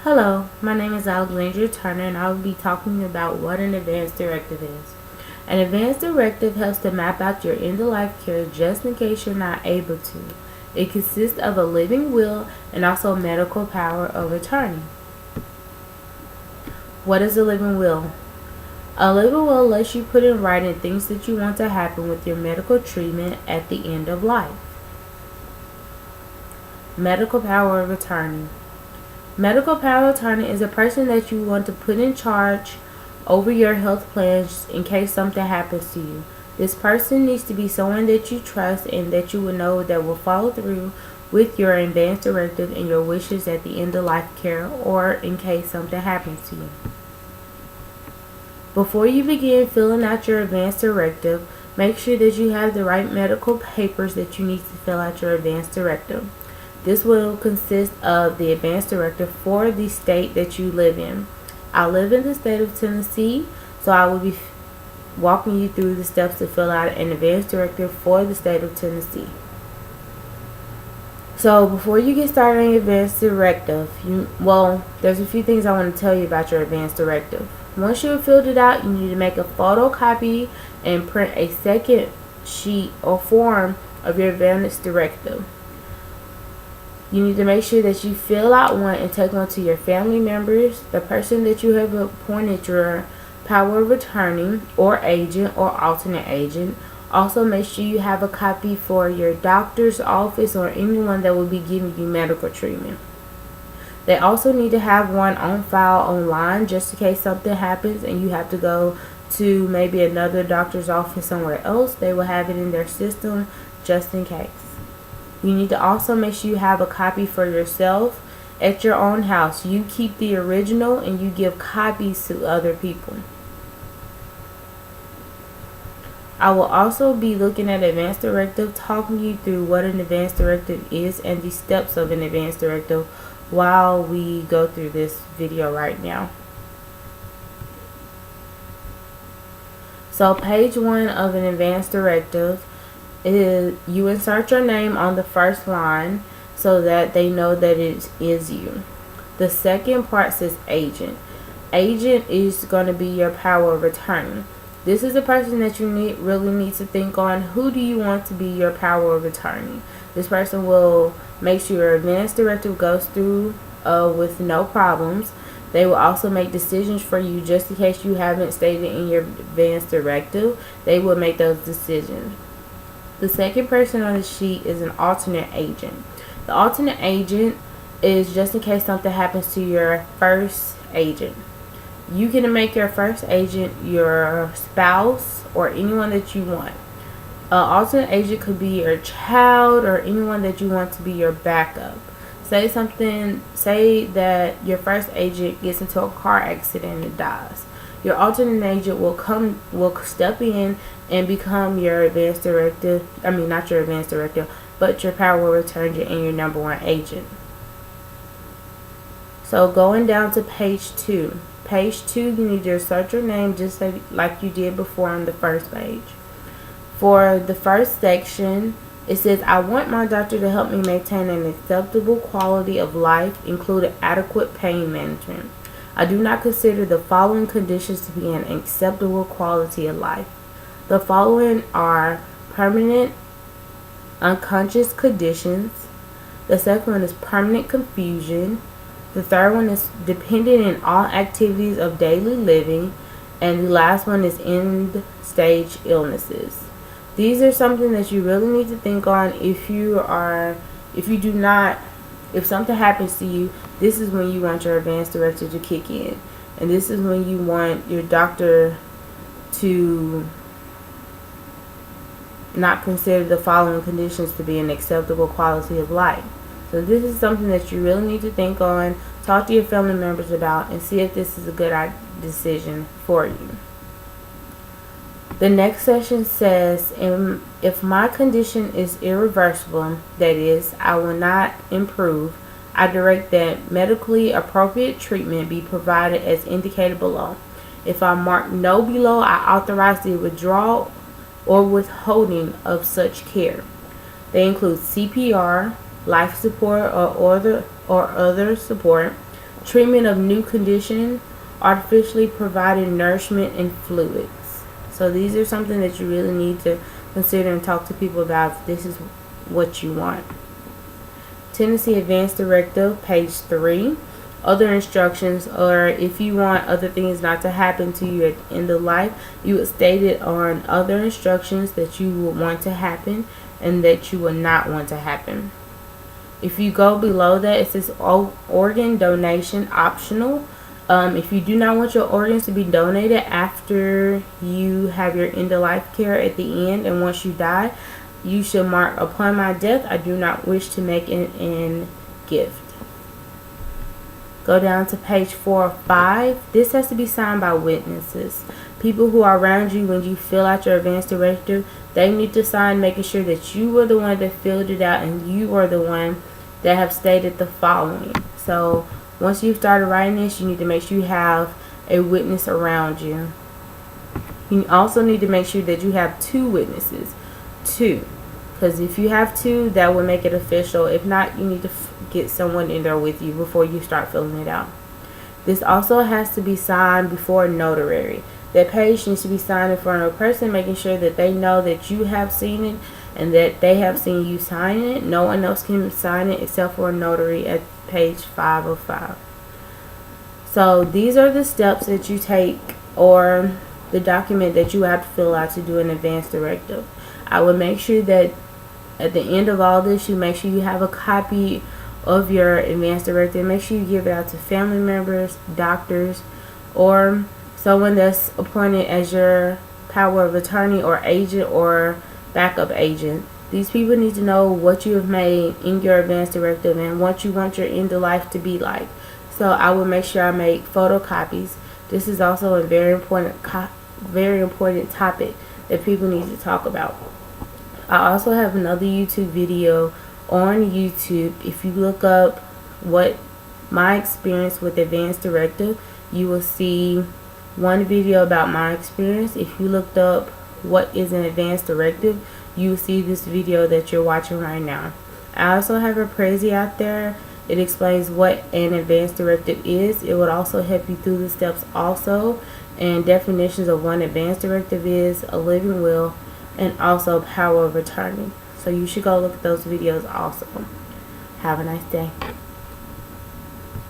Hello, my name is Alexandria Turner and I will be talking about what an advance directive is. An advance directive helps to map out your end of life care just in case you're not able to. It consists of a living will and also medical power of attorney. What is a living will? A living will lets you put in writing things that you want to happen with your medical treatment at the end of life. Medical power of attorney. Medical power of attorney is a person that you want to put in charge over your health plans in case something happens to you. This person needs to be someone that you trust and that you will know that will follow through with your advance directive and your wishes at the end of life care or in case something happens to you. Before you begin filling out your advance directive, make sure that you have the right medical papers that you need to fill out your advance directive. This will consist of the advance directive for the state that you live in. I live in the state of Tennessee, so I will be walking you through the steps to fill out an advance directive for the state of Tennessee. So before you get started on your advance directive, there's a few things I want to tell you about your advance directive. Once you have filled it out, you need to make a photocopy and print a second sheet or form of your advance directive. You need to make sure that you fill out one and take one to your family members, the person that you have appointed your power of attorney or agent or alternate agent. Also make sure you have a copy for your doctor's office or anyone that will be giving you medical treatment. They also need to have one on file online just in case something happens and you have to go to maybe another doctor's office somewhere else. They will have it in their system just in case. You need to also make sure you have a copy for yourself at your own house. You keep the original and you give copies to other people. I will also be looking at advance directive, talking you through what an advance directive is and the steps of an advance directive while we go through this video right now. So page 1 of an advance directive is you insert your name on the first line so that they know that it is you. The second part says agent. Agent is going to be your power of attorney. This is the person that you really need to think on. Who do you want to be your power of attorney? This person will make sure your advance directive goes through with no problems. They will also make decisions for you just in case you haven't stated in your advance directive. They will make those decisions. The second person on the sheet is an alternate agent. The alternate agent is just in case something happens to your first agent. You can make your first agent your spouse or anyone that you want. An alternate agent could be your child or anyone that you want to be your backup. Say that your first agent gets into a car accident and dies. Your alternate agent will step in and become your advance directive. Not your advance directive, but your power of attorney and your number 1 agent. So going down to page 2. Page 2, you need to insert your name just like you did before on the first page. For the first section, it says, I want my doctor to help me maintain an acceptable quality of life, including adequate pain management. I do not consider the following conditions to be an acceptable quality of life. The following are permanent unconscious conditions. The second one is permanent confusion. The third one is dependent in all activities of daily living. And the last one is end stage illnesses. These are something that you really need to think on if something happens to you. This is when you want your advance directive to kick in. And this is when you want your doctor to not consider the following conditions to be an acceptable quality of life. So this is something that you really need to think on, talk to your family members about, and see if this is a good decision for you. The next section says, if my condition is irreversible, that is, I will not improve, I direct that medically appropriate treatment be provided as indicated below. If I mark no below, I authorize the withdrawal or withholding of such care. They include CPR, life support or other support, Treatment of new condition, artificially provided nourishment and fluids. So these are something that you really need to consider and talk to people about if this is what you want. Tennessee Advanced Directive, page 3. Other instructions, or if you want other things not to happen to you at the end of life, you would state it on other instructions that you would want to happen and that you would not want to happen. If you go below that, it says organ donation optional. If you do not want your organs to be donated after you have your end of life care at the end and once you die, you should mark, upon my death, I do not wish to make an gift. Go down to page 4 or 5. This has to be signed by witnesses. People who are around you when you fill out your advance directive, they need to sign making sure that you were the one that filled it out and you are the one that have stated the following. So once you've started writing this, you need to make sure you have a witness around you. You also need to make sure that you have 2 witnesses. 2. Because if you have 2, that will make it official. If not, you need to get someone in there with you before you start filling it out. This also has to be signed before a notary. That page needs to be signed in front of a person, making sure that they know that you have seen it and that they have seen you sign it. No one else can sign it except for a notary at page 505. So these are the steps that you take, or the document that you have to fill out to do an advance directive. I would make sure that at the end of all this, you make sure you have a copy of your advance directive. Make sure you give it out to family members, doctors, or someone that's appointed as your power of attorney or agent or backup agent. These people need to know what you have made in your advance directive and what you want your end of life to be like. So I will make sure I make photocopies. This is also a very important topic that people need to talk about. I also have another YouTube video on YouTube. If you look up what my experience with advance directive, you will see one video about my experience. If you looked up what is an advance directive, you will see this video that you're watching right now. I also have a Prezi out there. It explains what an advance directive is. It would also help you through the steps also, and definitions of what an advance directive is, a living will, and also power of attorney. So you should go look at those videos also. Have a nice day.